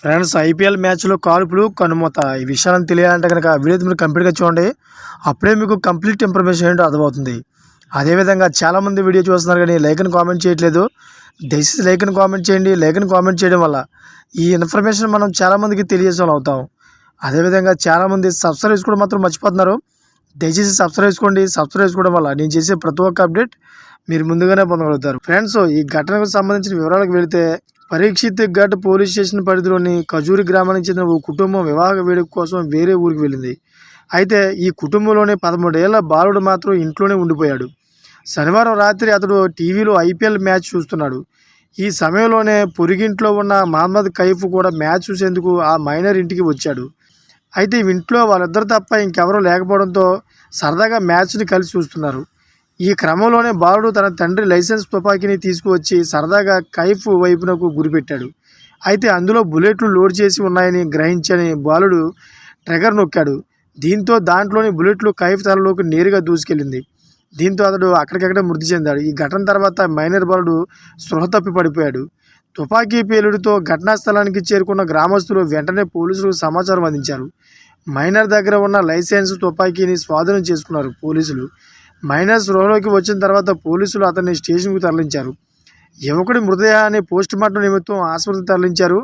Friends, IPL మ్యాచ్లో కాల్పులు కనుమూత ఈ విషయాలను తెలియాలంటే కనుక వీడియో మీరు కంప్లీట్గా చూడండి. అప్పుడే మీకు కంప్లీట్ ఇన్ఫర్మేషన్ ఏంటో అర్థమవుతుంది. అదేవిధంగా చాలామంది వీడియో చూస్తున్నారు కానీ లైక్ అని కామెంట్ చేయట్లేదు. దయచేసి లైక్ అని కామెంట్ చేయండి. లైక్ అని కామెంట్ చేయడం వల్ల ఈ ఇన్ఫర్మేషన్ మనం చాలామందికి తెలియజేసే వాళ్ళు అవుతాం. అదేవిధంగా చాలామంది సబ్స్క్రైబ్ చేసుకోవడం మాత్రం మర్చిపోతున్నారు. దయచేసి సబ్స్క్రైబ్ చేసుకోండి. సబ్స్క్రైబ్ చేసుకోవడం వల్ల నేను చేసే ప్రతి ఒక్క అప్డేట్ మీరు ముందుగానే పొందగలుగుతారు. ఫ్రెండ్స్, ఈ ఘటనకు సంబంధించిన వివరాలకు వెళితే పరీక్షిత్ ఘట్ పోలీస్ స్టేషన్ పరిధిలోని ఖజూరి గ్రామానికి చెందిన ఓ కుటుంబం వివాహ వేడుక కోసం వేరే ఊరికి వెళ్ళింది. అయితే ఈ కుటుంబంలోని 13 ఏళ్ల బాలుడు మాత్రం ఇంట్లోనే ఉండిపోయాడు. శనివారం రాత్రి అతడు టీవీలో ఐపీఎల్ మ్యాచ్ చూస్తున్నాడు. ఈ సమయంలోనే పొరుగింట్లో ఉన్న మహమ్మద్ కైఫ్ కూడా మ్యాచ్ చూసేందుకు ఆ మైనర్ ఇంటికి వచ్చాడు. అయితే ఇంట్లో వాళ్ళిద్దరు తప్ప ఇంకెవరూ లేకపోవడంతో సరదాగా మ్యాచ్ని కలిసి చూస్తున్నారు. ఈ క్రమంలోనే బాలుడు తన తండ్రి లైసెన్స్ తుపాకీని తీసుకువచ్చి సరదాగా కైఫ్ వైపునకు గురిపెట్టాడు. అయితే అందులో బుల్లెట్లు లోడ్ చేసి ఉన్నాయని గ్రహించని బాలుడు ట్రిగర్ నొక్కాడు. దీంతో దాంట్లోని బుల్లెట్లు కైఫ్ తలలోకి నేరుగా దూసుకెళ్లింది. దీంతో అతడు అక్కడికక్కడే మృతి చెందాడు. ఈ ఘటన తర్వాత మైనర్ బాలుడు స్పృహ తప్పి పడిపోయాడు. తుపాకీ పేలుడుతో ఘటనా స్థలానికి చేరుకున్న గ్రామస్తులు వెంటనే పోలీసులకు సమాచారం అందించారు. మైనర్ దగ్గర ఉన్న లైసెన్స్ తుపాకీని స్వాధీనం చేసుకున్నారు పోలీసులు. మైనర్ స్పృహలోకి వచ్చిన తర్వాత పోలీసులు అతన్ని స్టేషన్కు తరలించారు. యువకుడి మృతదేహాన్ని పోస్టుమార్టం నిమిత్తం ఆసుపత్రికి తరలించారు.